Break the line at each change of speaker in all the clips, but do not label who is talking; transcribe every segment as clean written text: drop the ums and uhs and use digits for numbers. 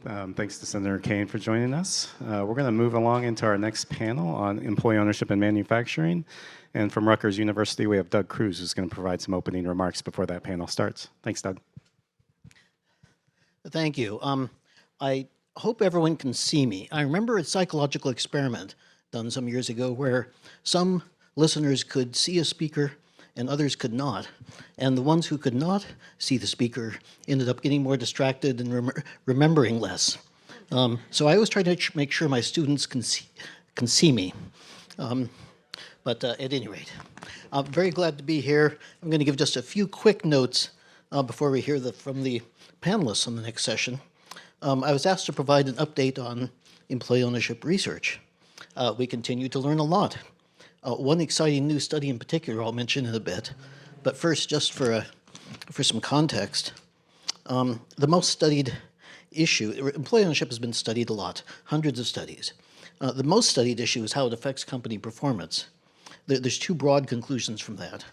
Thanks to Senator Kane for joining us. We're going to move along into our next panel on employee ownership in manufacturing. And from Rutgers University, we have Doug Kruse, who's going to provide some opening remarks before that panel starts. Thanks, Doug.
Thank you. I hope everyone can see me. I remember a psychological experiment done some years ago where some listeners could see a speaker and others could not. And the ones who could not see the speaker ended up getting more distracted and remembering less. So I always try to make sure my students can see me. But at any rate, I'm very glad to be here. I'm going to give just a few quick notes before we hear from the panelists on the next session. I was asked to provide an update on employee ownership research. We continue to learn a lot. One exciting new study in particular I'll mention in a bit, but first, just for some context, the most studied issue, employee ownership has been studied a lot, hundreds of studies. The most studied issue is how it affects company performance. There's two broad conclusions from that.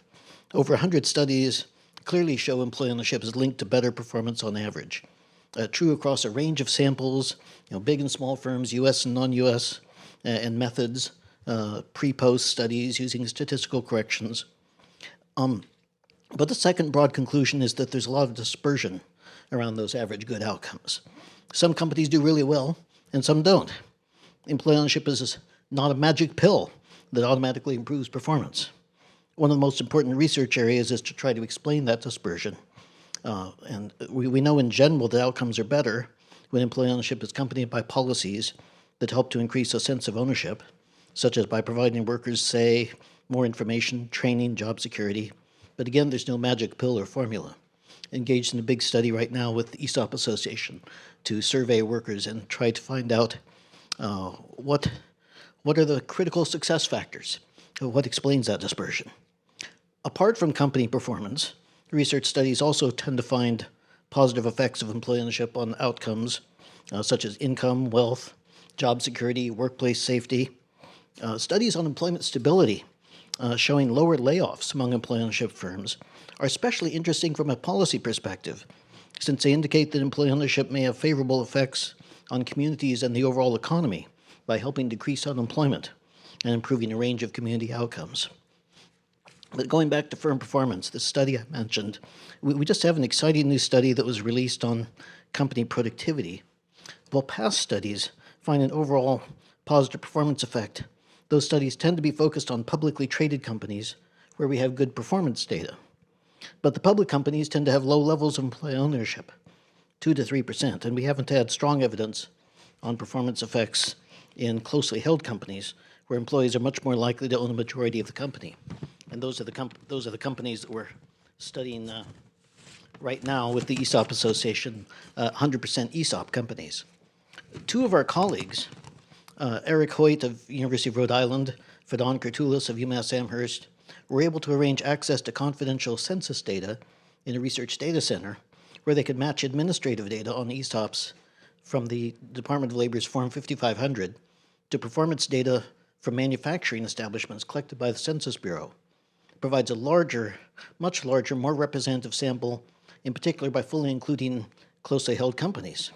Over 100 studies clearly show employee ownership is linked to better performance on average. True across a range of samples, big and small firms, U.S. and non-U.S., and methods, pre-post studies using statistical corrections. But the second broad conclusion is that there's a lot of dispersion around those average good outcomes. Some companies do really well, and some don't. Employee ownership is not a magic pill that automatically improves performance. One of the most important research areas is to try to explain that dispersion. And we know in general that outcomes are better when employee ownership is accompanied by policies that help to increase a sense of ownership, such as by providing workers, say, more information, training, job security. But again, there's no magic pill or formula. Engaged in a big study right now with the ESOP Association to survey workers and try to find out what are the critical success factors, what explains that dispersion. Apart from company performance, research studies also tend to find positive effects of employee ownership on outcomes such as income, wealth, job security, workplace safety. Studies on employment stability showing lower layoffs among employee ownership firms are especially interesting from a policy perspective, since they indicate that employee ownership may have favorable effects on communities and the overall economy by helping decrease unemployment and improving a range of community outcomes. But going back to firm performance, the study I mentioned, we just have an exciting new study that was released on company productivity. While past studies find an overall positive performance effect, those studies tend to be focused on publicly traded companies where we have good performance data. But the public companies tend to have low levels of employee ownership, 2 to 3%, and we haven't had strong evidence on performance effects in closely held companies where employees are much more likely to own a majority of the company. And those are the companies that we're studying right now with the ESOP Association, 100% ESOP companies. Two of our colleagues, Eric Hoyt of University of Rhode Island, Fedon Kurtulis of UMass Amherst, were able to arrange access to confidential census data in a research data center where they could match administrative data on ESOPs from the Department of Labor's Form 5500 to performance data from manufacturing establishments collected by the Census Bureau. It provides a larger, much larger, more representative sample, in particular by fully including closely held companies.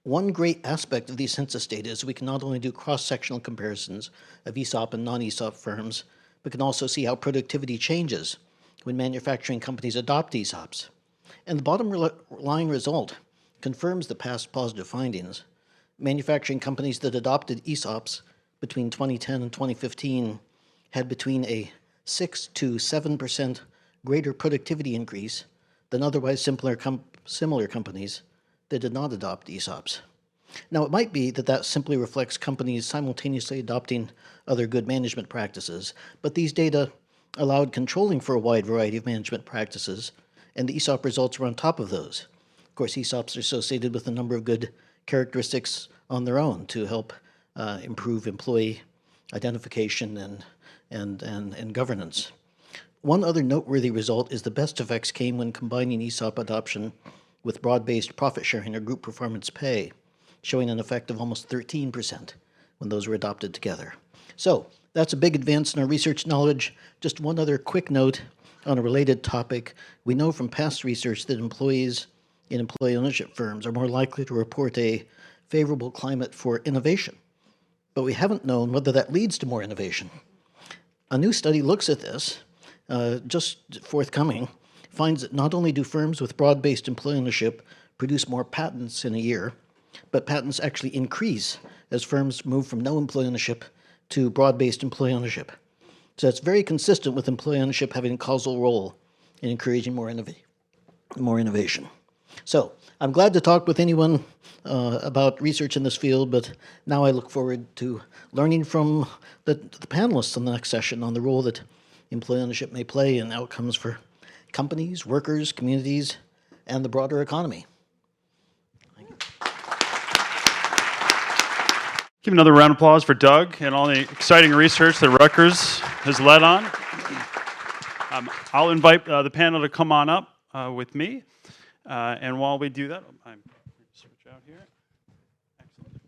One great aspect of these census data is we can not only do cross-sectional comparisons of ESOP and non-ESOP firms, but can also see how productivity changes when manufacturing companies adopt ESOPs. And the bottom line result confirms the past positive findings. Manufacturing companies that adopted ESOPs between 2010 and 2015 had between a 6 to 7% greater productivity increase than otherwise similar companies that did not adopt ESOPs. Now, it might be that that simply reflects companies simultaneously adopting other good management practices, but these data allowed controlling for a wide variety of management practices, and the ESOP results were on top of those. Of course, ESOPs are associated with a number of good characteristics on their own to help improve employee identification and governance. One other noteworthy result is the best effects came when combining ESOP adoption with broad-based profit sharing or group performance pay, showing an effect of almost 13% when those were adopted together. So that's a big advance in our research knowledge. Just one other quick note on a related topic. We know from past research that employees in employee ownership firms are more likely to report a favorable climate for innovation. But we haven't known whether that leads to more innovation. A new study looks at this, just forthcoming, finds that not only do firms with broad-based employee ownership produce more patents in a year, but patents actually increase as firms move from no employee ownership to broad-based employee ownership. So it's very consistent with employee ownership having a causal role in encouraging more innovation. So I'm glad to talk with anyone about research in this field, but now I look forward to learning from the panelists in the next session on the role that employee ownership may play in outcomes for companies, workers, communities, and the broader economy.
Give another round of applause for Doug and all the exciting research that Rutgers has led on. I'll invite the panel to come on up with me. And while we do that, I'm switch out here. Excellent.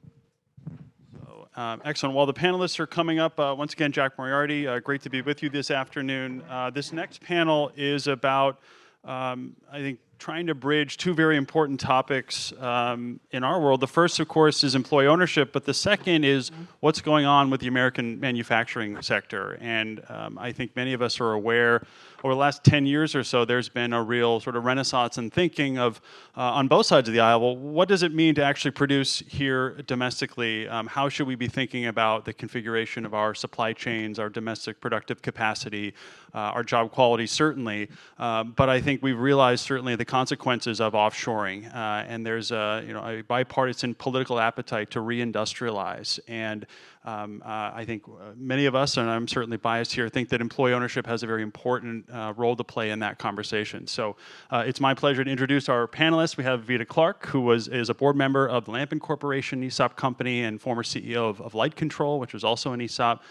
So, excellent. While the panelists are coming up, once again, Jack Moriarty, great to be with you this afternoon. This next panel is about, I think, trying to bridge two very important topics in our world. The first, of course, is employee ownership, but the second is what's going on with the American manufacturing sector. And I think many of us are aware over the last 10 years or so, there's been a real sort of renaissance in thinking of, on both sides of the aisle, well, what does it mean to actually produce here domestically? How should we be thinking about the configuration of our supply chains, our domestic productive capacity, our job quality, certainly. But I think we've realized certainly the consequences of offshoring, and there's a bipartisan political appetite to reindustrialize. And I think many of us, and I'm certainly biased here, think that employee ownership has a very important role to play in that conversation. So it's my pleasure to introduce our panelists. We have Veda Clark, who is a board member of the Lampin Corporation, ESOP company, and former CEO of Light Control, which was also an ESOP.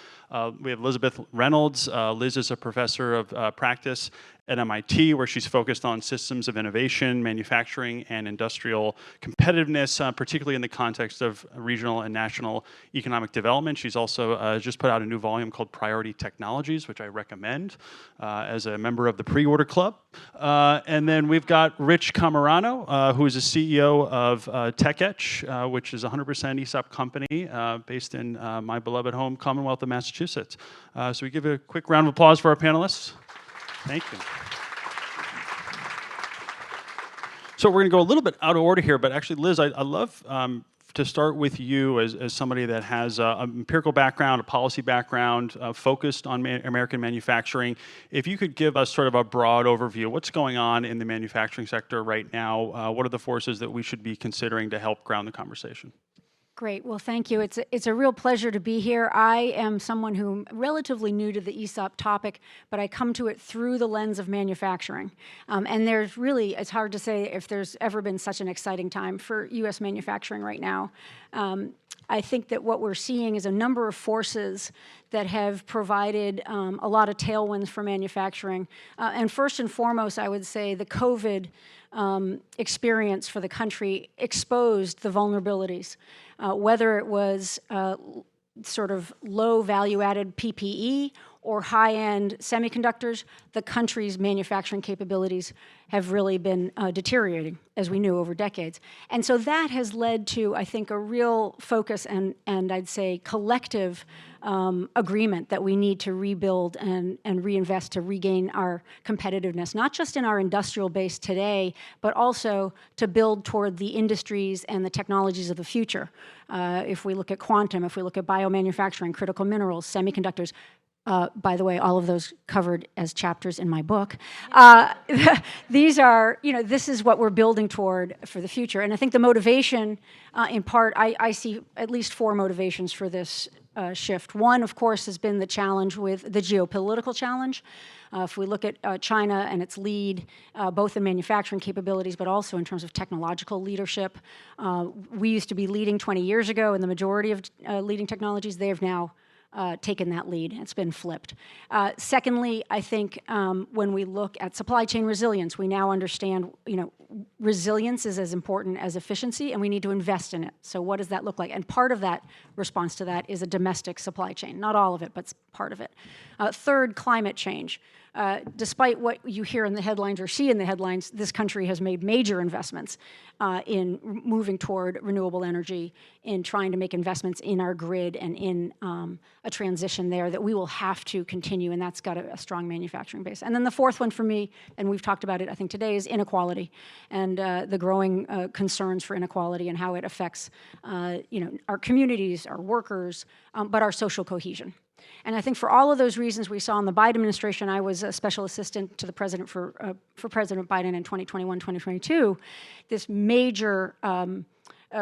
We have Elisabeth Reynolds. Liz is a professor of practice at MIT, where she's focused on systems of innovation, manufacturing, and industrial competitiveness, particularly in the context of regional and national economic development. She's also just put out a new volume called Priority Technologies, which I recommend as a member of the pre-order club. And then we've got Rich Cammarano, who is the CEO of Etch, which is a 100% ESOP company based in my beloved home, Commonwealth of Massachusetts. So we give a quick round of applause for our panelists. Thank you. So we're going to go a little bit out of order here, but actually, Liz, I'd love to start with you as somebody that has an empirical background, a policy background, focused on American manufacturing. If you could give us sort of a broad overview, what's going on in the manufacturing sector right now? What are the forces that we should be considering to help ground the conversation?
Great. Well, thank you. It's a real pleasure to be here. I am someone who's relatively new to the ESOP topic, but I come to it through the lens of manufacturing. And there's really, it's hard to say if there's ever been such an exciting time for U.S. manufacturing right now. I think that what we're seeing is a number of forces that have provided a lot of tailwinds for manufacturing. And first and foremost, I would say the COVID experience for the country exposed the vulnerabilities, whether it was sort of low value-added PPE or high-end semiconductors. The country's manufacturing capabilities have really been deteriorating, as we knew, over decades. And so that has led to, I think, a real focus and I'd say collective agreement that we need to rebuild and reinvest to regain our competitiveness, not just in our industrial base today, but also to build toward the industries and the technologies of the future. If we look at quantum, if we look at biomanufacturing, critical minerals, semiconductors, by the way, all of those covered as chapters in my book. These are, this is what we're building toward for the future. And I think the motivation, in part, I see at least four motivations for this shift. One, of course, has been the challenge with the geopolitical challenge. If we look at China and its lead, both in manufacturing capabilities, but also in terms of technological leadership. We used to be leading 20 years ago in the majority of leading technologies. They have now taken that lead. It's been flipped. Secondly, I think when we look at supply chain resilience, we now understand, resilience is as important as efficiency, and we need to invest in it. So what does that look like? And part of that response to that is a domestic supply chain. Not all of it, but part of it. Third, climate change. despite what you hear in the headlines or see in the headlines, this country has made major investments in moving toward renewable energy, in trying to make investments in our grid and in a transition there that we will have to continue, and that's got a strong manufacturing base. And then the fourth one for me, and we've talked about it, I think, today, is inequality and the growing concerns for inequality and how it affects our communities, our workers, but our social cohesion. And I think for all of those reasons we saw in the Biden administration, I was a special assistant to the president for President Biden in 2021, 2022, this major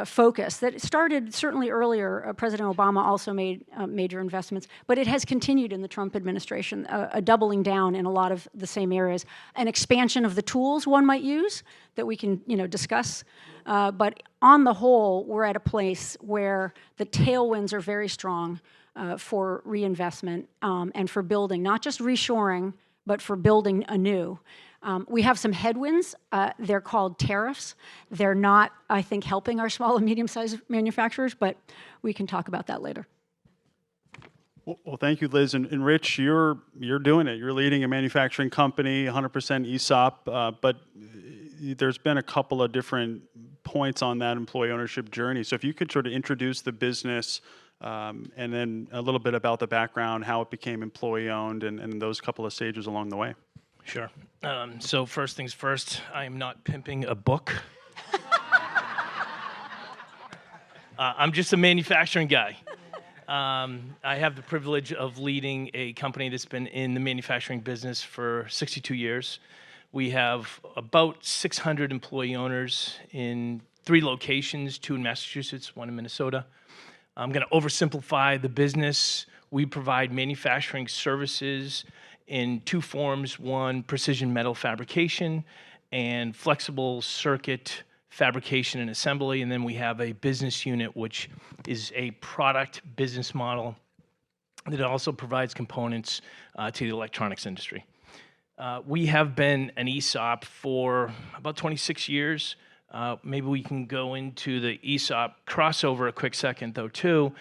focus that started certainly earlier. President Obama also made major investments, but it has continued in the Trump administration, a doubling down in a lot of the same areas, an expansion of the tools one might use that we can discuss. But on the whole, we're at a place where the tailwinds are very strong for reinvestment and for building, not just reshoring, but for building anew. We have some headwinds. They're called tariffs. They're not, I think, helping our small and medium-sized manufacturers, but we can talk about that later.
Well, thank you, Liz. And Rich, you're doing it. You're leading a manufacturing company, 100% ESOP, but there's been a couple of different points on that employee ownership journey. So if you could sort of introduce the business and then a little bit about the background, how it became employee-owned, and those couple of stages along the way.
Sure. So first things first, I am not pimping a book. I'm just a manufacturing guy. I have the privilege of leading a company that's been in the manufacturing business for 62 years. We have about 600 employee owners in 3 locations, 2 in Massachusetts, 1 in Minnesota. I'm going to oversimplify the business. We provide manufacturing services in 2 forms: one, precision metal fabrication, and flexible circuit fabrication and assembly. And then we have a business unit, which is a product business model that also provides components to the electronics industry. We have been an ESOP for about 26 years. Maybe we can go into the ESOP crossover a quick second, though, too.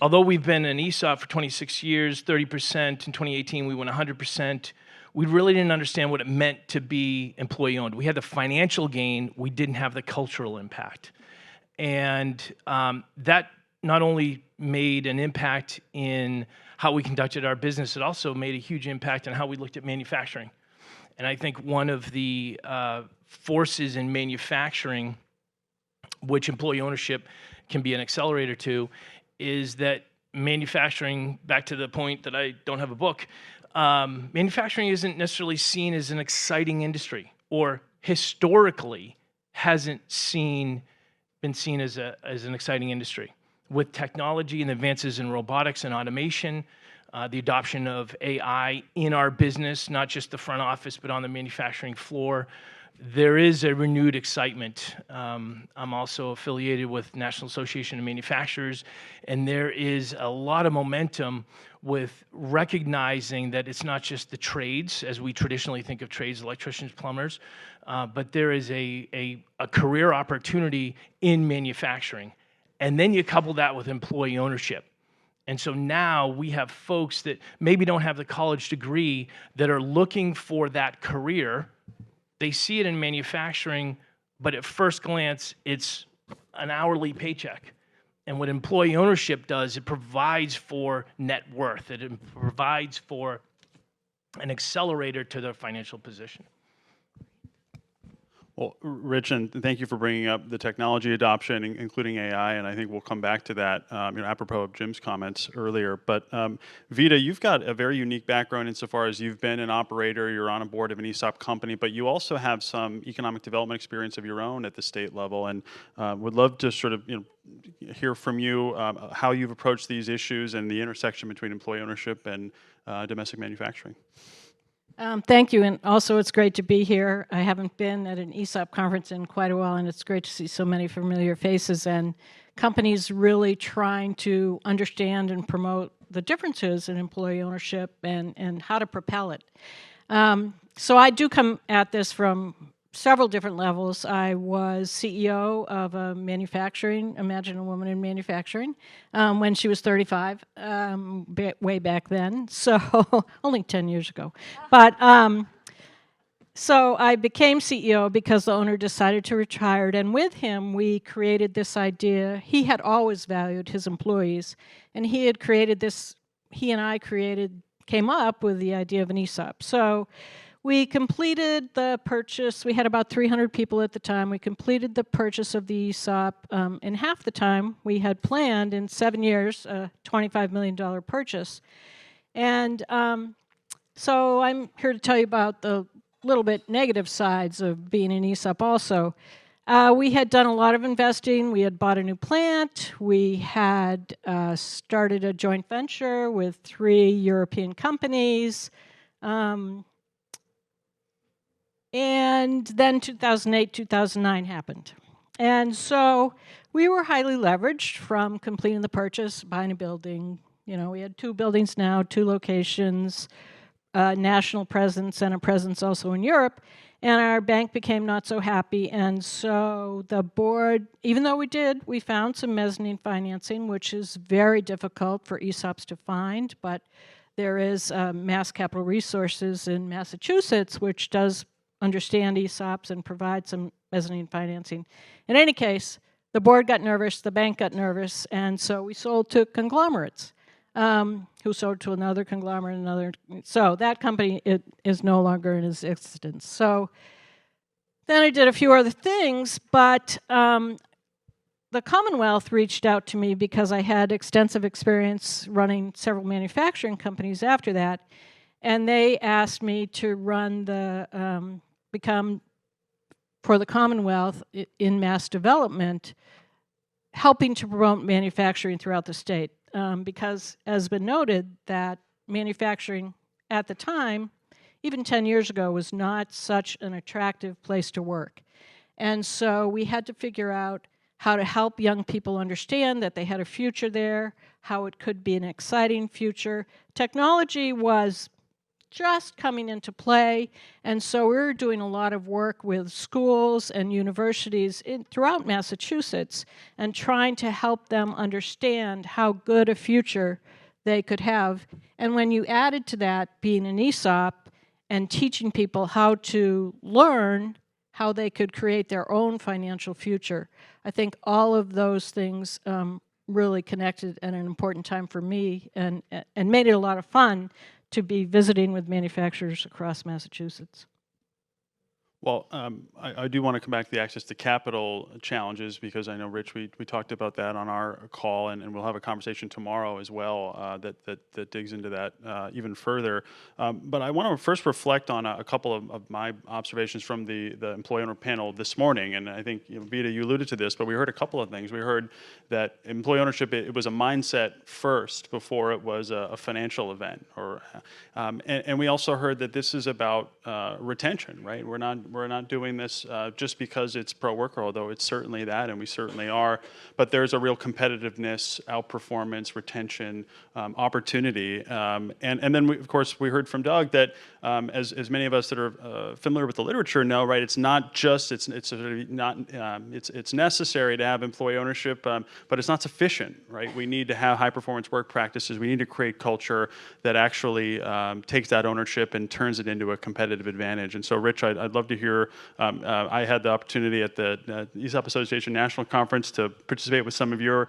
Although we've been an ESOP for 26 years, 30%, in 2018 we went 100%, we really didn't understand what it meant to be employee-owned. We had the financial gain, we didn't have the cultural impact. And that not only made an impact in how we conducted our business, it also made a huge impact on how we looked at manufacturing. And I think one of the forces in manufacturing, which employee ownership can be an accelerator to, is that manufacturing, back to the point that I don't have a book, manufacturing isn't necessarily seen as an exciting industry, or historically hasn't been seen as an exciting industry. With technology and advances in robotics and automation, the adoption of AI in our business, not just the front office, but on the manufacturing floor, there is a renewed excitement. I'm also affiliated with National Association of Manufacturers, and there is a lot of momentum with recognizing that it's not just the trades, as we traditionally think of trades, electricians, plumbers, but there is a career opportunity in manufacturing. And then you couple that with employee ownership. And so now we have folks that maybe don't have the college degree that are looking for that career. They see it in manufacturing, but at first glance, it's an hourly paycheck. And what employee ownership does, it provides for net worth. It provides for an accelerator to their financial position.
Well, Rich, and thank you for bringing up the technology adoption, including AI, and I think we'll come back to that, apropos of Jim's comments earlier. But Veda, you've got a very unique background insofar as you've been an operator, you're on a board of an ESOP company, but you also have some economic development experience of your own at the state level, and would love to sort of hear from you how you've approached these issues and the intersection between employee ownership and domestic manufacturing.
Thank you, and also it's great to be here. I haven't been at an ESOP conference in quite a while, and it's great to see so many familiar faces and companies really trying to understand and promote the differences in employee ownership and how to propel it. So I do come at this from several different levels. I was CEO of a manufacturing, imagine a woman in manufacturing, when she was 35, way back then, so only 10 years ago. But so I became CEO because the owner decided to retire, and with him we created this idea. He had always valued his employees, and he had created this, he and I came up with the idea of an ESOP. So we completed the purchase. We had about 300 people at the time. We completed the purchase of the ESOP in half the time we had planned, in 7 years, a $25 million purchase. And so I'm here to tell you about the little bit negative sides of being an ESOP also. We had done a lot of investing. We had bought a new plant. We had started a joint venture with 3 European companies. And then 2008, 2009 happened. And so we were highly leveraged from completing the purchase, buying a building. You know, we had 2 buildings now, 2 locations, national presence, and a presence also in Europe. And our bank became not so happy. And so the board, even though we found some mezzanine financing, which is very difficult for ESOPs to find, but there is Mass Capital Resources in Massachusetts, which does understand ESOPs and provide some mezzanine financing. In any case, the board got nervous, the bank got nervous, and so we sold to conglomerates, who sold to another conglomerate, so that company is no longer in existence. So then I did a few other things, but the Commonwealth reached out to me because I had extensive experience running several manufacturing companies after that, and they asked me to run become, for the Commonwealth in mass development, helping to promote manufacturing throughout the state. Because, as has been noted, that manufacturing at the time, even 10 years ago, was not such an attractive place to work. And so we had to figure out how to help young people understand that they had a future there, how it could be an exciting future. Technology was just coming into play, and so we were doing a lot of work with schools and universities throughout Massachusetts and trying to help them understand how good a future they could have. And when you added to that being an ESOP and teaching people how to learn how they could create their own financial future, I think all of those things really connected at an important time for me and made it a lot of fun to be visiting with manufacturers across Massachusetts.
Well, I do want to come back to the access to capital challenges, because I know, Rich, we talked about that on our call, and we'll have a conversation tomorrow as well that digs into that even further. But I want to first reflect on a couple of my observations from the employee owner panel this morning. And I think, Veda, you alluded to this, but we heard a couple of things. We heard that employee ownership, it was a mindset first before it was a financial event. And we also heard that this is about retention, right? We're not doing this just because it's pro-worker, although it's certainly that, and we certainly are. But there's a real competitiveness, outperformance, retention, opportunity. And then, of course, we heard from Doug that, as many of us that are familiar with the literature know, right, it's not just, it's necessary to have employee ownership, but it's not sufficient, right? We need to have high-performance work practices. We need to create culture that actually takes that ownership and turns it into a competitive advantage. And so, Rich, I'd love to hear. I had the opportunity at the ESOP Association National Conference to participate with some of your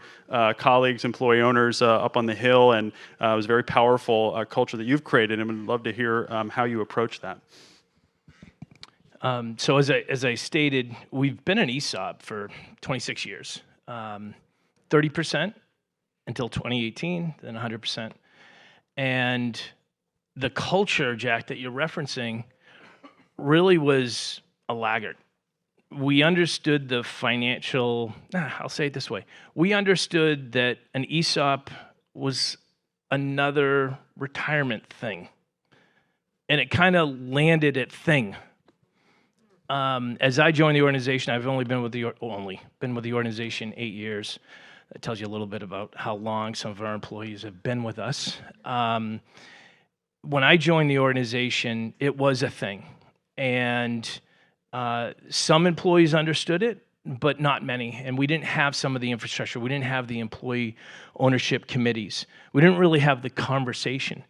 colleagues, employee owners up on the Hill, and it was a very powerful culture that you've created, and would love to hear how you approach that.
So as I stated, we've been an ESOP for 26 years, 30% until 2018, then 100%. And the culture, Jack, that you're referencing really was a laggard. We understood the financial, I'll say it this way. We understood that an ESOP was another retirement thing. And it kind of landed at thing. As I joined the organization, I've only been with the organization 8 years. That tells you a little bit about how long some of our employees have been with us. When I joined the organization, it was a thing. And Some employees understood it, but not many. And we didn't have some of the infrastructure. We didn't have the employee ownership committees. We didn't really have the conversation.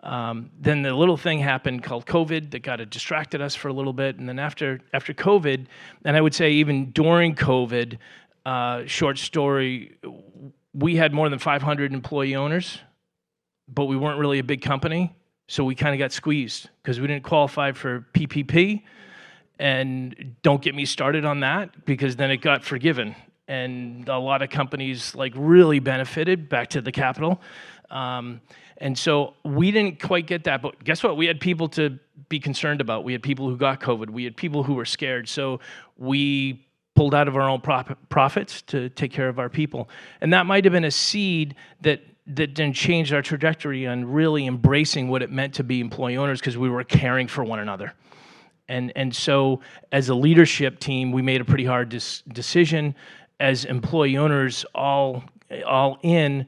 Then the little thing happened called COVID that got distracted us for a little bit. And then after COVID, and I would say even during COVID, short story, we had more than 500 employee owners, but we weren't really a big company. So we kind of got squeezed because we didn't qualify for PPP. And don't get me started on that, because then it got forgiven. And a lot of companies like really benefited back to the capital. And so we didn't quite get that. But guess what? We had people to be concerned about. We had people who got COVID. We had people who were scared. So we pulled out of our own profits to take care of our people. And that might have been a seed that then changed our trajectory on really embracing what it meant to be employee owners, because we were caring for one another. And so as a leadership team, we made a pretty hard decision. As employee owners, all in,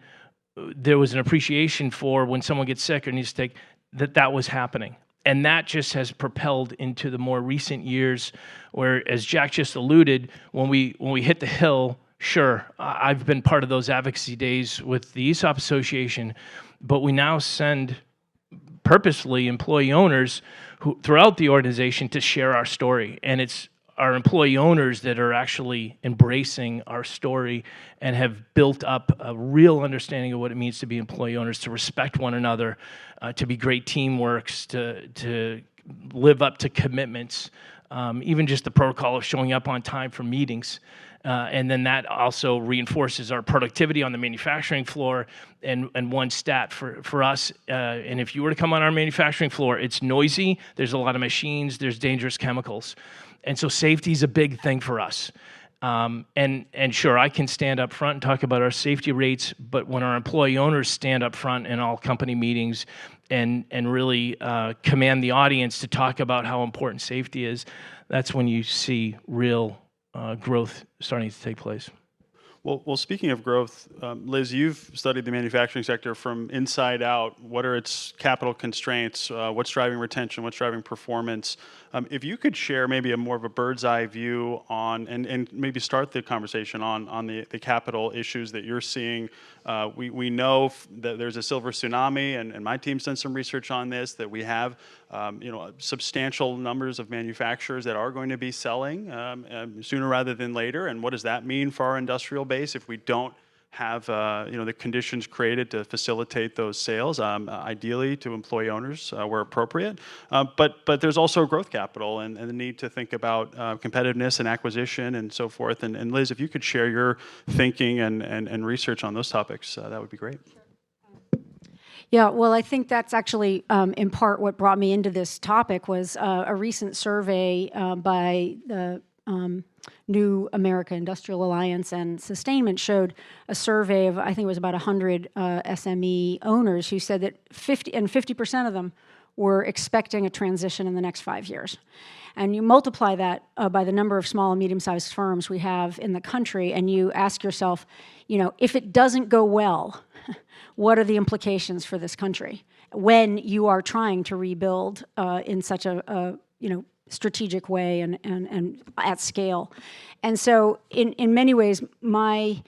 there was an appreciation for when someone gets sick or needs to take, that was happening. And that just has propelled into the more recent years where, as Jack just alluded, when we hit the hill, sure, I've been part of those advocacy days with the ESOP Association, but we now send purposefully employee owners who throughout the organization to share our story. And it's our employee owners that are actually embracing our story and have built up a real understanding of what it means to be employee owners, to respect one another, to be great teamworks, to live up to commitments, even just the protocol of showing up on time for meetings. And then that also reinforces our productivity on the manufacturing floor. And one stat for us, and if you were to come on our manufacturing floor, it's noisy, there's a lot of machines, there's dangerous chemicals. And so safety is a big thing for us. And sure, I can stand up front and talk about our safety rates, but when our employee owners stand up front in all company meetings and really command the audience to talk about how important safety is, that's when you see real growth starting to take place.
Well, speaking of growth, Liz, you've studied the manufacturing sector from inside out. What are its capital constraints? What's driving retention? What's driving performance? If you could share maybe a more of a bird's eye view on, and maybe start the conversation on the capital issues that you're seeing. We know that there's a silver tsunami, and my team's done some research on this, that we have substantial numbers of manufacturers that are going to be selling sooner rather than later. And what does that mean for our industrial base if we don't have the conditions created to facilitate those sales, ideally to employee owners where appropriate. But there's also growth capital and the need to think about competitiveness and acquisition and so forth. And Liz, if you could share your thinking and research on those topics, that would be great.
Yeah, well, I think that's actually in part what brought me into this topic was a recent survey by the New America Industrial Alliance and Sustainment showed a survey of, I think it was about 100 SME owners who said that 50% of them were expecting a transition in the next 5 years. And you multiply that by the number of small and medium-sized firms we have in the country, and you ask yourself, if it doesn't go well, what are the implications for this country when you are trying to rebuild in such a strategic way and at scale? And so in many ways, my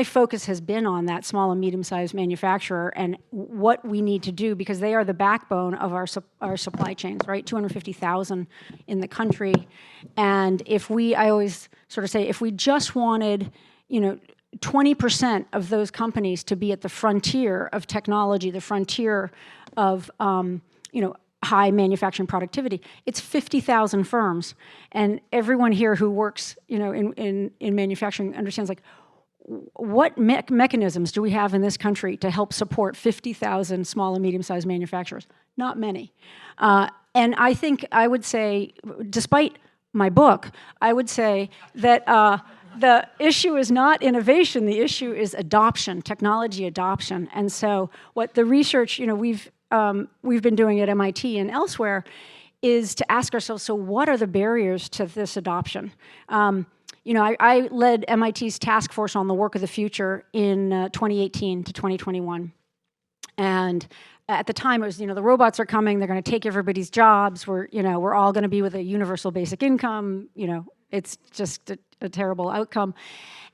focus has been on that small and medium-sized manufacturer and what we need to do, because they are the backbone of our supply chains, right? 250,000 in the country. And I always sort of say, if we just wanted, 20% of those companies to be at the frontier of technology, the frontier of, high manufacturing productivity, it's 50,000 firms. And everyone here who works, in manufacturing understands, like, what mechanisms do we have in this country to help support 50,000 small and medium-sized manufacturers? Not many. And I think I would say, despite my book, I would say that the issue is not innovation, the issue is adoption, technology adoption. And so what the research, we've been doing at MIT and elsewhere is to ask ourselves, so what are the barriers to this adoption? I led MIT's task force on the work of the future in 2018 to 2021. And at the time, it was, the robots are coming, they're going to take everybody's jobs, we're all going to be with a universal basic income, it's just a terrible outcome.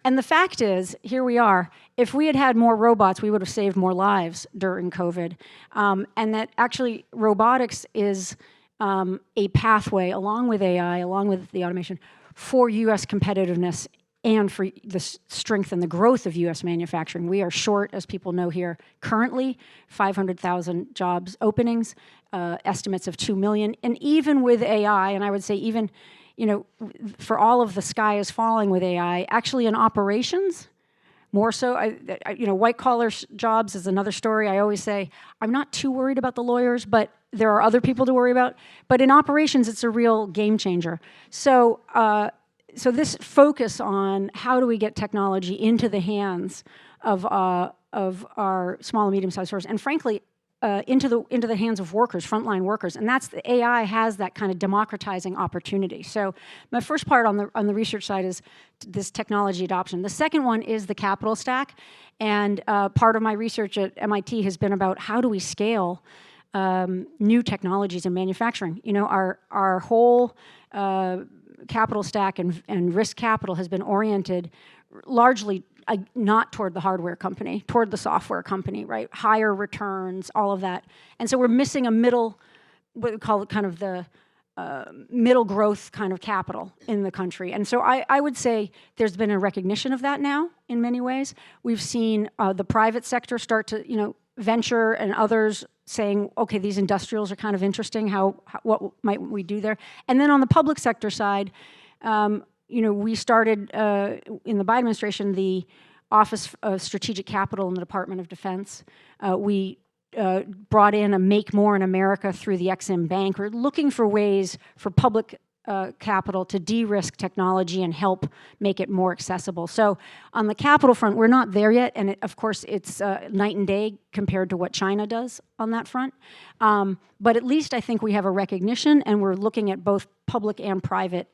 And the fact is, here we are. If we had had more robots, we would have saved more lives during COVID. And that actually robotics is a pathway, along with AI, along with the automation, for U.S. competitiveness and for the strength and the growth of U.S. manufacturing. We are short, as people know here, currently 500,000 jobs openings, estimates of 2 million. And even with AI, and I would say even, for all of the sky is falling with AI, actually in operations, more so, white-collar jobs is another story. I always say, I'm not too worried about the lawyers, but there are other people to worry about. But in operations, it's a real game changer. So this focus on how do we get technology into the hands of our small and medium-sized stores, and frankly, into the hands of workers, frontline workers, and that's the AI has that kind of democratizing opportunity. So my first part on the research side is this technology adoption. The second one is the capital stack, and part of my research at MIT has been about how do we scale new technologies in manufacturing. Our whole capital stack and risk capital has been oriented largely not toward the hardware company, toward the software company, right? Higher returns, all of that. And so we're missing a middle, what we call it kind of the middle growth kind of capital in the country. And so I would say there's been a recognition of that now in many ways. We've seen the private sector start to, venture and others saying, okay, these industrials are kind of interesting, what might we do there? And then on the public sector side, we started in the Biden administration the Office of Strategic Capital in the Department of Defense. We brought in a Make More in America through the Ex-Im Bank. We're looking for ways for public capital to de-risk technology and help make it more accessible. So on the capital front, we're not there yet, and of course it's night and day compared to what China does on that front. But at least I think we have a recognition, and we're looking at both public and private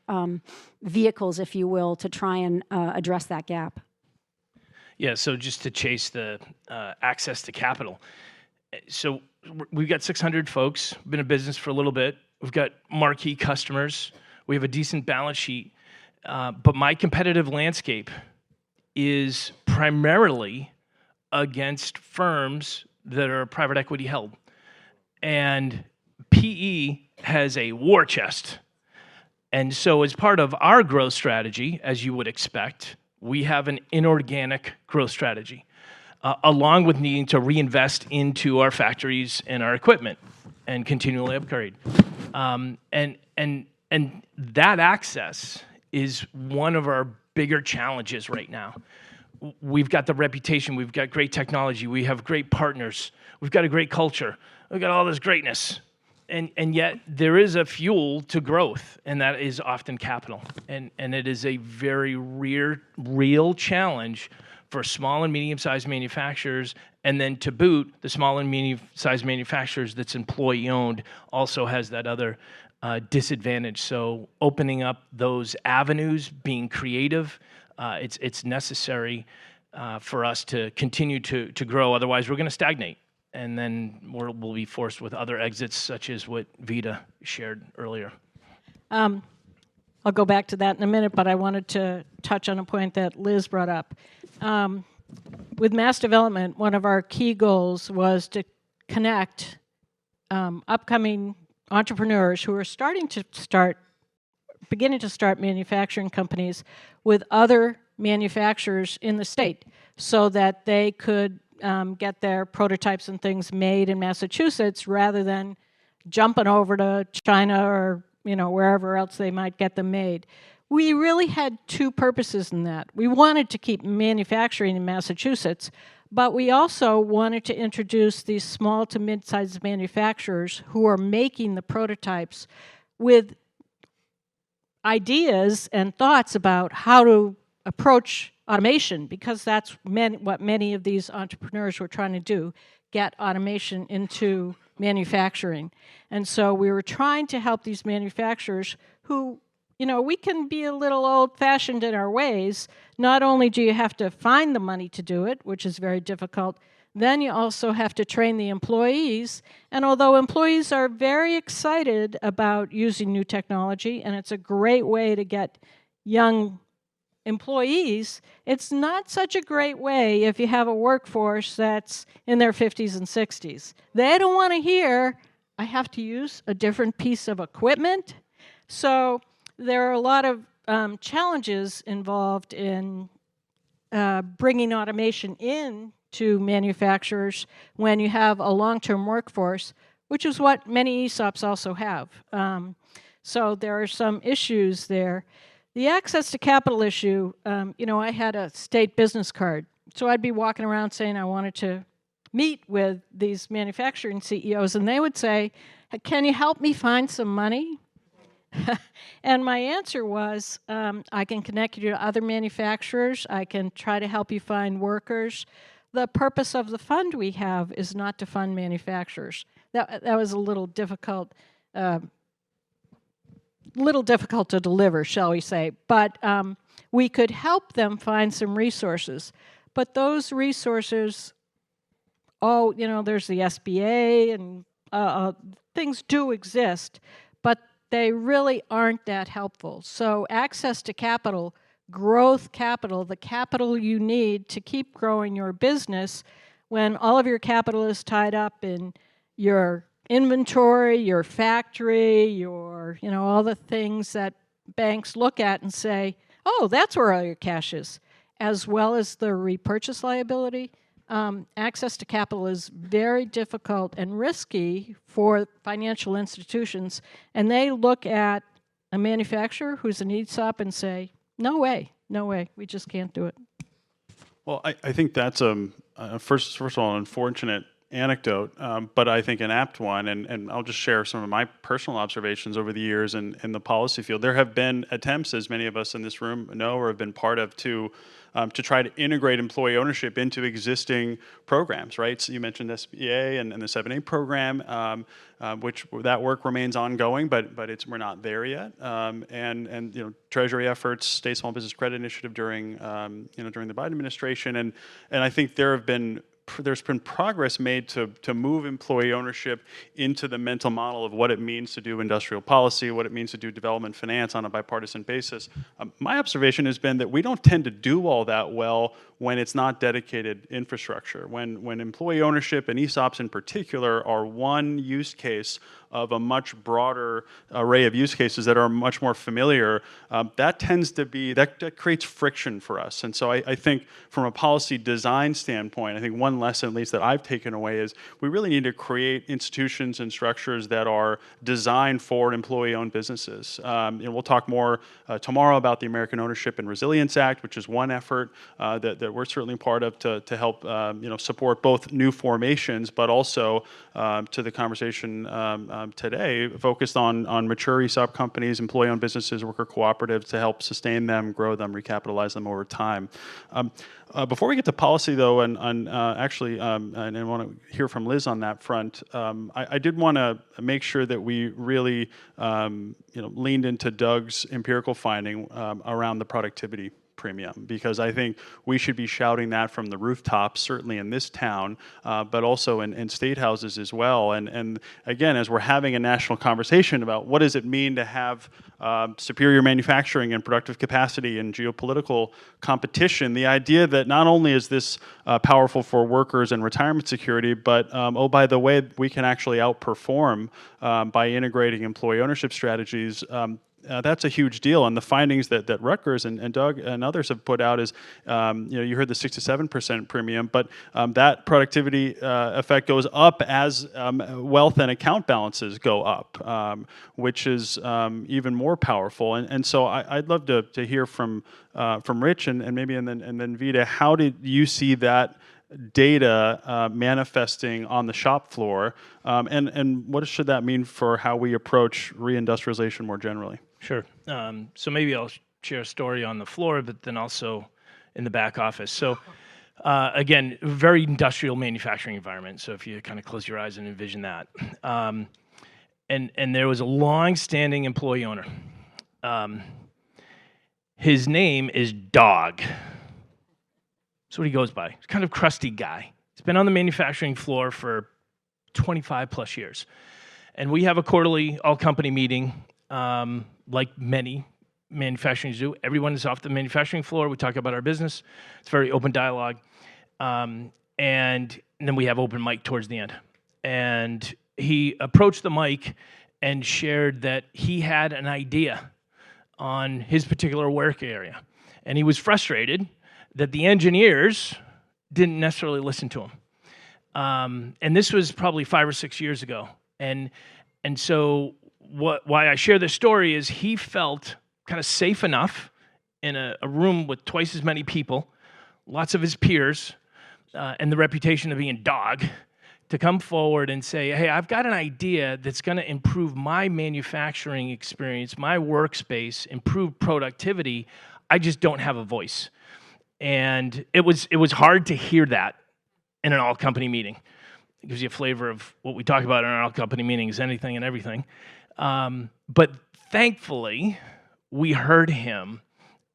vehicles, if you will, to try and address that gap.
Yeah, so just to chase the access to capital. So we've got 600 folks, been in business for a little bit. We've got marquee customers. We have a decent balance sheet. But my competitive landscape is primarily against firms that are private equity held. And PE has a war chest. And so as part of our growth strategy, as you would expect, we have an inorganic growth strategy, along with needing to reinvest into our factories and our equipment and continually upgrade. And that access is one of our bigger challenges right now. We've got the reputation, we've got great technology, we have great partners, we've got a great culture, we've got all this greatness. And yet there is a fuel to growth, and that is often capital. And it is a very real challenge for small and medium-sized manufacturers, and then to boot, the small and medium-sized manufacturers that's employee-owned also has that other disadvantage. So opening up those avenues, being creative, it's necessary for us to continue to grow. Otherwise, we're going to stagnate. And then we'll be forced with other exits, such as what Veda shared earlier.
I'll go back to that in a minute, but I wanted to touch on a point that Liz brought up. With mass development, one of our key goals was to connect upcoming entrepreneurs who are beginning to start manufacturing companies with other manufacturers in the state so that they could get their prototypes and things made in Massachusetts rather than jumping over to China or wherever else they might get them made. We really had two purposes in that. We wanted to keep manufacturing in Massachusetts, but we also wanted to introduce these small to mid-sized manufacturers who are making the prototypes with ideas and thoughts about how to approach automation, because that's what many of these entrepreneurs were trying to do, get automation into manufacturing. And so we were trying to help these manufacturers who, we can be a little old-fashioned in our ways. Not only do you have to find the money to do it, which is very difficult, Then you also have to train the employees. And although employees are very excited about using new technology, and it's a great way to get young employees, it's not such a great way if you have a workforce that's in their 50s and 60s. They don't want to hear, I have to use a different piece of equipment. So there are a lot of challenges involved in bringing automation in to manufacturers when you have a long-term workforce, which is what many ESOPs also have. So there are some issues there. The access to capital issue, I had a state business card. So I'd be walking around saying I wanted to meet with these manufacturing CEOs, and they would say, can you help me find some money? And my answer was, I can connect you to other manufacturers. I can try to help you find workers. The purpose of the fund we have is not to fund manufacturers. That was a little difficult to deliver, shall we say. But we could help them find some resources. But those resources, there's the SBA and things do exist, but they really aren't that helpful. So access to capital, growth capital, the capital you need to keep growing your business when all of your capital is tied up in your inventory, your factory, your, all the things that banks look at and say, oh, that's where all your cash is, as well as the repurchase liability. Access to capital is very difficult and risky for financial institutions, and they look at a manufacturer who's an ESOP and say, no way, we just can't do it.
Well, I think that's first of all an unfortunate anecdote, but I think an apt one, and I'll just share some of my personal observations over the years in the policy field. There have been attempts, as many of us in this room know or have been part of, to try to integrate employee ownership into existing programs, right? So you mentioned SBA and the 7A program, which that work remains ongoing, but we're not there yet. And Treasury efforts, State Small Business Credit Initiative during during the Biden administration, and I think there's been progress made to move employee ownership into the mental model of what it means to do industrial policy, what it means to do development finance on a bipartisan basis. My observation has been that we don't tend to do all that well when it's not dedicated infrastructure. When employee ownership and ESOPs in particular are one use case of a much broader array of use cases that are much more familiar, that tends to be, that creates friction for us. And so I think from a policy design standpoint, I think one lesson at least that I've taken away is we really need to create institutions and structures that are designed for employee-owned businesses. We'll talk more tomorrow about the American Ownership and Resilience Act, which is one effort that we're certainly part of to help support both new formations, but also to the conversation today, focused on mature ESOP companies, employee-owned businesses, worker cooperatives to help sustain them, grow them, recapitalize them over time. Before we get to policy, though, and I want to hear from Liz on that front, I did want to make sure that we really leaned into Doug's empirical finding around the productivity premium, because I think we should be shouting that from the rooftops, certainly in this town, but also in state houses as well. And again, as we're having a national conversation about what does it mean to have superior manufacturing and productive capacity and geopolitical competition, the idea that not only is this powerful for workers and retirement security, but oh, by the way, we can actually outperform by integrating employee ownership strategies. That's a huge deal, and the findings that Rutgers and Doug and others have put out is, you heard the 6 to 7% premium, but that productivity effect goes up as wealth and account balances go up, which is even more powerful. And so I'd love to hear from Rich and maybe and then Veda. How did you see that data manifesting on the shop floor, and what should that mean for how we approach reindustrialization more generally?
Sure. So maybe I'll share a story on the floor, but then also in the back office. So again, very industrial manufacturing environment. So if you kind of close your eyes and envision that. And there was a long-standing employee owner. His name is Dog. That's what he goes by. He's kind of crusty guy. He's been on the manufacturing floor for 25 plus years. And we have a quarterly all-company meeting, like many manufacturers do. Everyone is off the manufacturing floor. We talk about our business. It's very open dialogue. And then we have open mic towards the end. And he approached the mic and shared that he had an idea on his particular work area. And he was frustrated that the engineers didn't necessarily listen to him. And this was probably 5 or 6 years ago. And so why I share this story is he felt kind of safe enough in a room with twice as many people, lots of his peers, and the reputation of being dog, to come forward and say, hey, I've got an idea that's going to improve my manufacturing experience, my workspace, improve productivity. I just don't have a voice. And it was hard to hear that in an all-company meeting. It gives you a flavor of what we talk about in our all-company meetings, anything and everything. But thankfully, we heard him,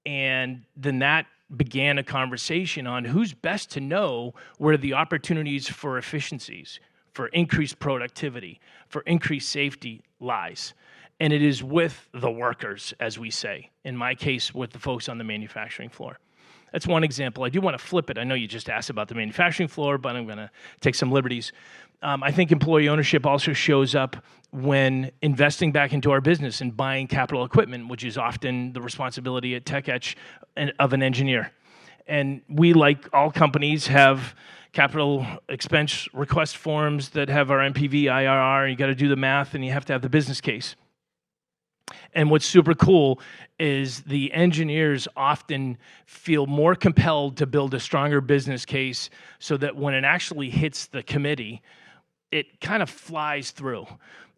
and then that began a conversation on who's best to know where the opportunities for efficiencies, for increased productivity, for increased safety lies. And it is with the workers, as we say. In my case, with the folks on the manufacturing floor. That's one example. I do want to flip it. I know you just asked about the manufacturing floor, but I'm going to take some liberties. I think employee ownership also shows up when investing back into our business and buying capital equipment, which is often the responsibility at Etch of an engineer. And we, like all companies, have capital expense request forms that have our NPV, IRR, and you got to do the math, and you have to have the business case. And what's super cool is the engineers often feel more compelled to build a stronger business case so that when it actually hits the committee, it kind of flies through.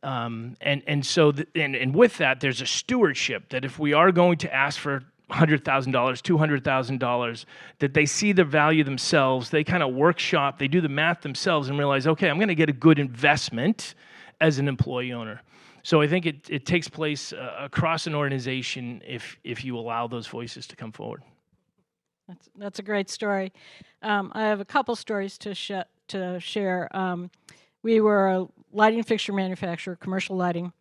So with that, there's a stewardship that if we are going to ask for $100,000, $200,000, that they see the value themselves, they kind of workshop, they do the math themselves and realize, okay, I'm going to get a good investment as an employee owner. So I think it takes place across an organization if you allow those voices to come forward.
That's a great story. I have a couple stories to share. We were a lighting fixture manufacturer, commercial lighting,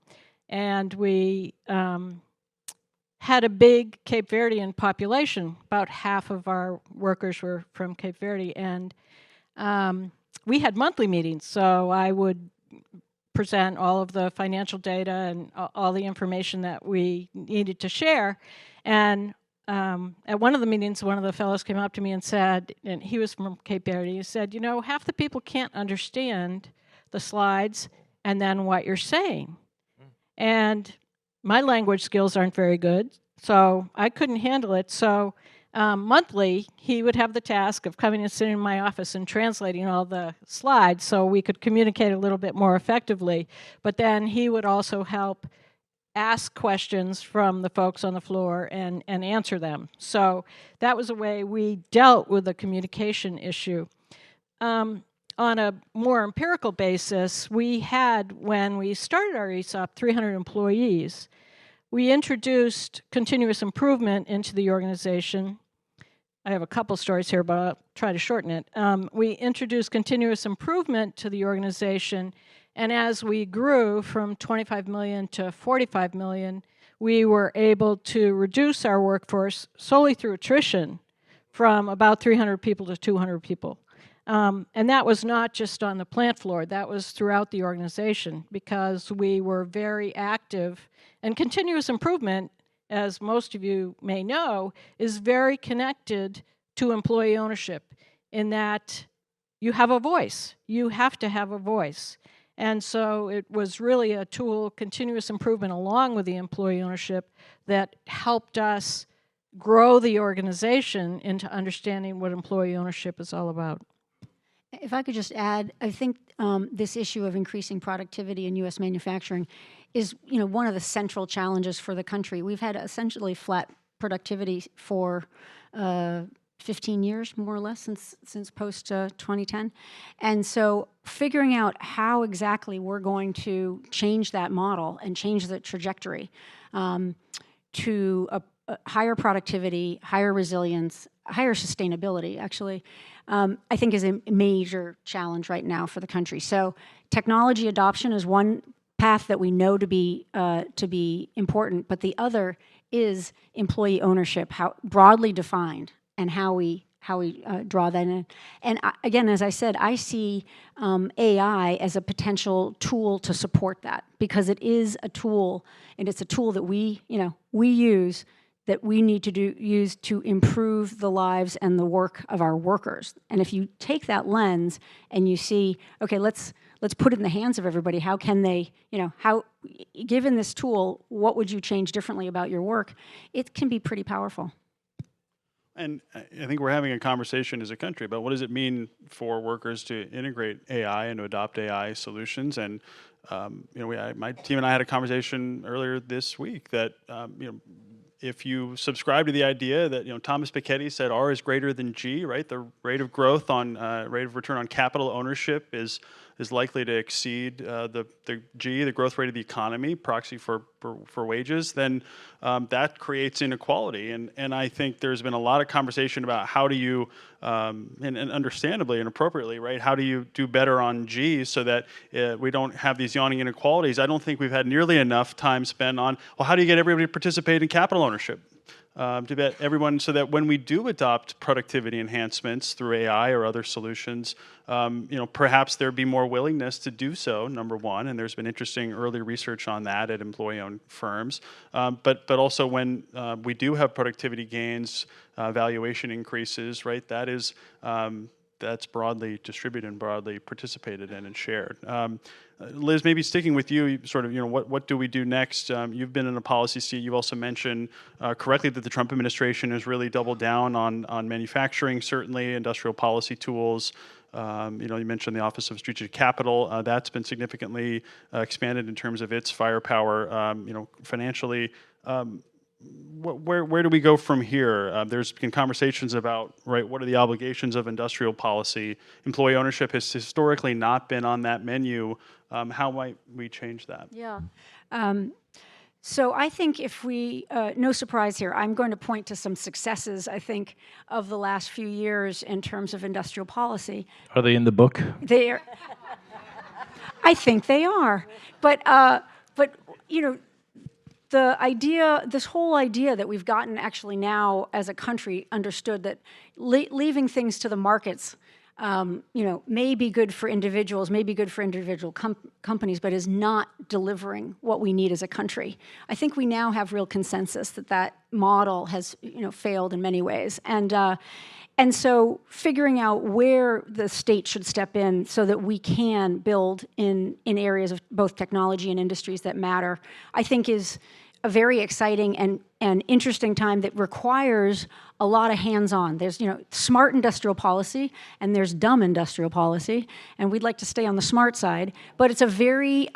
and we had a big Cape Verdean population. About half of our workers were from Cape Verde, and we had monthly meetings, so I would present all of the financial data and all the information that we needed to share. And at one of the meetings, one of the fellows came up to me and said, and he was from Cape Verde, he said, you know, half the people can't understand the slides and then what you're saying. And my language skills aren't very good, so I couldn't handle it. So monthly, he would have the task of coming and sitting in my office and translating all the slides so we could communicate a little bit more effectively. But then he would also help ask questions from the folks on the floor and answer them. So that was a way we dealt with the communication issue. On a more empirical basis, we had, when we started our ESOP, 300 employees. We introduced continuous improvement into the organization. I have a couple stories here, but I'll try to shorten it. We introduced continuous improvement to the organization, and as we grew from 25 million to 45 million, we were able to reduce our workforce solely through attrition from about 300 people to 200 people. And that was not just on the plant floor, that was throughout the organization because we were very active. And continuous improvement, as most of you may know, is very connected to employee ownership in that you have a voice. You have to have a voice. And so it was really a tool, continuous improvement along with the employee ownership, that helped us grow the organization into understanding what employee ownership is all about.
If I could just add, I think this issue of increasing productivity in U.S. manufacturing is, one of the central challenges for the country. We've had essentially flat productivity for 15 years, more or less, since post 2010. And so figuring out how exactly we're going to change that model and change the trajectory to higher productivity, higher resilience, higher sustainability, actually, I think is a major challenge right now for the country. So technology adoption is one path that we know to be important, but the other is employee ownership, how broadly defined, and how we draw that in. And again, as I said, I see AI as a potential tool to support that, because it is a tool, and it's a tool that we use, that we need to use to improve the lives and the work of our workers. And if you take that lens and you see, okay, let's put it in the hands of everybody. How can they, given this tool, what would you change differently about your work? It can be pretty powerful.
And I think we're having a conversation as a country about what does it mean for workers to integrate AI and to adopt AI solutions. And my team and I had a conversation earlier this week that if you subscribe to the idea that Thomas Piketty said R is greater than G, right? The rate of growth on rate of return on capital ownership is likely to exceed the G, the growth rate of the economy, proxy for wages, then that creates inequality. And I think there's been a lot of conversation about how do you, and understandably and appropriately, right, how do you do better on G so that we don't have these yawning inequalities. I don't think we've had nearly enough time spent on, well, how do you get everybody to participate in capital ownership? To get everyone, so that when we do adopt productivity enhancements through AI or other solutions, perhaps there'd be more willingness to do so, number one, and there's been interesting early research on that at employee-owned firms. But also when we do have productivity gains, valuation increases, right, that's broadly distributed and broadly participated in and shared. Liz, maybe sticking with you, sort of, what do we do next? You've been in a policy seat. You've also mentioned correctly that the Trump administration has really doubled down on manufacturing, certainly industrial policy tools. You mentioned the Office of Strategic Capital. That's been significantly expanded in terms of its firepower, financially. Where do we go from here? There's been conversations about, right, what are the obligations of industrial policy? Employee ownership has historically not been on that menu. How might we change that?
Yeah. So I think if we, no surprise here, I'm going to point to some successes, I think, of the last few years in terms of industrial policy.
Are they in the book?
They're, I think they are. But the idea, this whole idea that we've gotten actually now as a country understood that leaving things to the markets, may be good for individuals, may be good for individual companies, but is not delivering what we need as a country. I think we now have real consensus that model has, failed in many ways. And so figuring out where the state should step in so that we can build in areas of both technology and industries that matter, I think is a very exciting and interesting time that requires a lot of hands-on. There's, smart industrial policy and there's dumb industrial policy, and we'd like to stay on the smart side, but it's a very,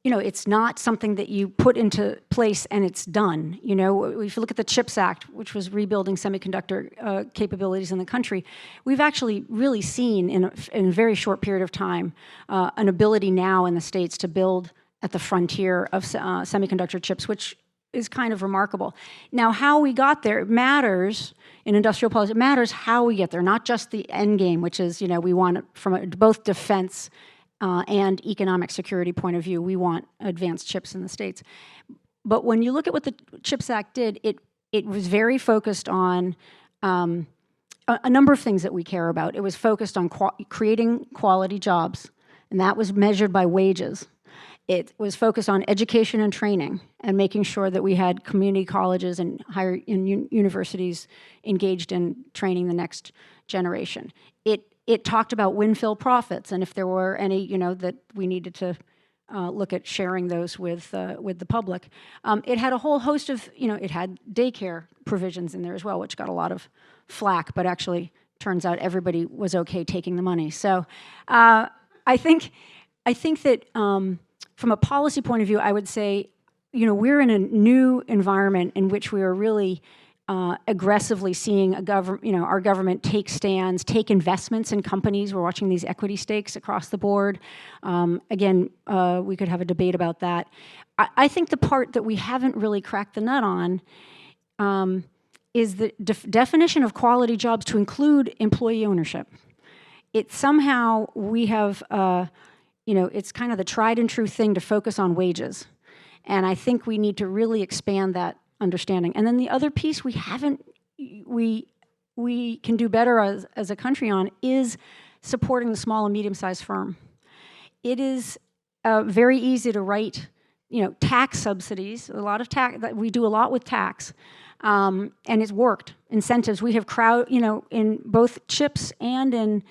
it's not something that you put into place and it's done. If you look at the CHIPS Act, which was rebuilding semiconductor capabilities in the country, we've actually really seen in a very short period of time an ability now in the States to build at the frontier of semiconductor chips, which is kind of remarkable. Now, how we got there matters in industrial policy. It matters how we get there, not just the end game, which is, we want it from both defense and economic security point of view. We want advanced chips in the States. But when you look at what the CHIPS Act did, it was very focused on a number of things that we care about. It was focused on creating quality jobs, and that was measured by wages. It was focused on education and training and making sure that we had community colleges and higher universities engaged in training the next generation. It talked about windfall profits, and if there were any, that we needed to look at sharing those with the public. It had a whole host of, it had daycare provisions in there as well, which got a lot of flack, but actually turns out everybody was okay taking the money. So I think that from a policy point of view, I would say, we're in a new environment in which we are really aggressively seeing our government take stands, take investments in companies. We're watching these equity stakes across the board. Again, we could have a debate about that. I think the part that we haven't really cracked the nut on is the definition of quality jobs to include employee ownership. It somehow, we have, it's kind of the tried and true thing to focus on wages. And I think we need to really expand that understanding. And then the other piece we can do better as a country on is supporting the small and medium-sized firm. It is very easy to write, tax subsidies. We do a lot with tax, and it's worked. Incentives. We have in both CHIPS and in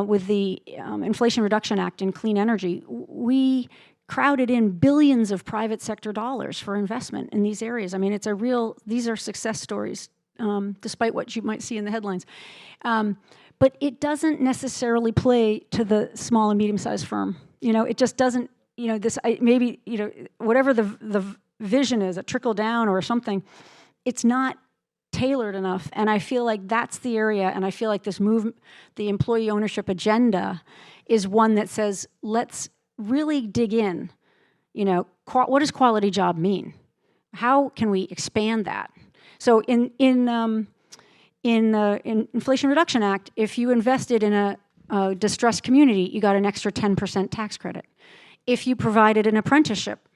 with the Inflation Reduction Act in clean energy, we crowded in billions of private sector dollars for investment in these areas. I mean, these are success stories, despite what you might see in the headlines. But it doesn't necessarily play to the small and medium-sized firm. It just doesn't, whatever the vision is, a trickle down or something, it's not tailored enough. And I feel like that's the area, and I feel like this movement, the employee ownership agenda, is one that says, let's really dig in. What does quality job mean? How can we expand that? So in the Inflation Reduction Act, if you invested in a distressed community, you got an extra 10% tax credit. If you provided an apprenticeship,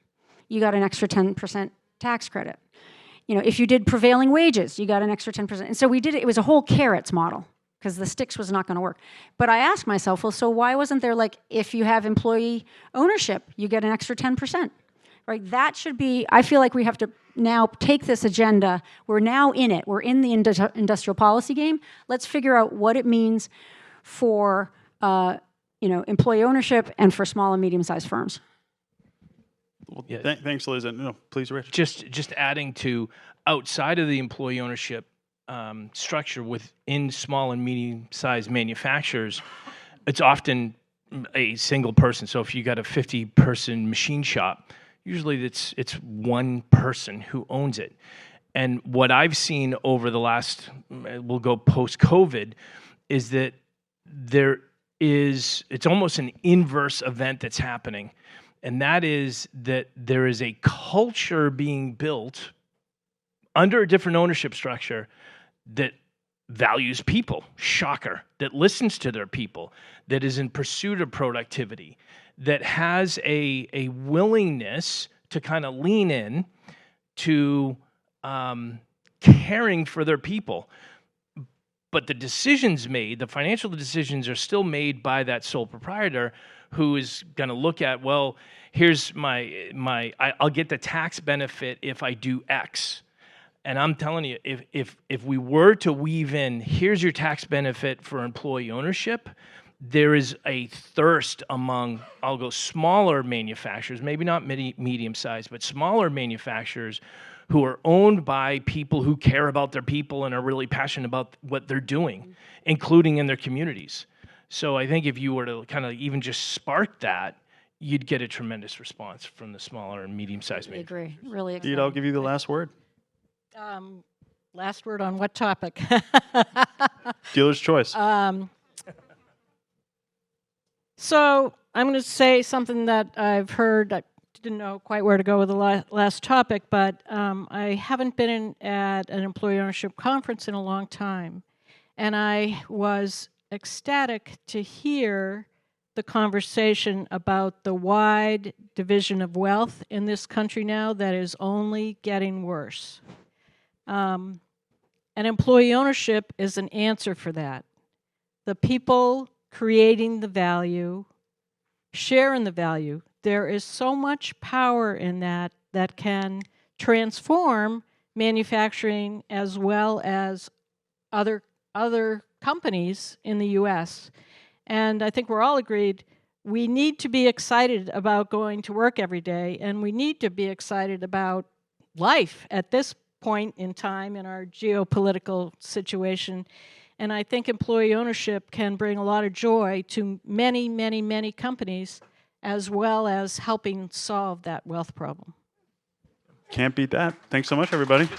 you got an extra 10% tax credit. If you did prevailing wages, you got an extra 10%. And so we did it. It was a whole carrots model, because the sticks was not going to work. But I asked myself, well, so why wasn't there, like, if you have employee ownership, you get an extra 10%, right? That should be, I feel like we have to now take this agenda. We're now in it. We're in the industrial policy game. Let's figure out what it means for, employee ownership and for small and medium-sized firms.
Well, thanks, Liz. No, please, Rich.
Just adding to, outside of the employee ownership structure within small and medium-sized manufacturers, it's often a single person. So if you got a 50-person machine shop, usually it's one person who owns it. And what I've seen over the last, we'll go post-COVID, is that it's almost an inverse event that's happening. And that is that there is a culture being built under a different ownership structure that values people, shocker, that listens to their people, that is in pursuit of productivity, that has a willingness to kind of lean in to caring for their people. But the decisions made, the financial decisions, are still made by that sole proprietor, who is going to look at, well, here's I'll get the tax benefit if I do X. And I'm telling you, if we were to weave in, here's your tax benefit for employee ownership, there is a thirst among, I'll go smaller manufacturers, maybe not medium-sized, but smaller manufacturers who are owned by people who care about their people and are really passionate about what they're doing, including in their communities. So I think if you were to kind of even just spark that, you'd get a tremendous response from the smaller and medium-sized manufacturers.
I agree. Really exciting.
I'll give you the last word.
Last word on what topic?
Dealer's choice.
So I'm going to say something that I've heard. I didn't know quite where to go with the last topic, but I haven't been at an employee ownership conference in a long time. And I was ecstatic to hear the conversation about the wide division of wealth in this country now that is only getting worse. And employee ownership is an answer for that. The people creating the value share in the value. There is so much power in that can transform manufacturing as well as other companies in the U.S. And I think we're all agreed we need to be excited about going to work every day, and we need to be excited about life at this point in time in our geopolitical situation. And I think employee ownership can bring a lot of joy to many, many, many companies, as well as helping solve that wealth problem.
Can't beat that. Thanks so much, everybody.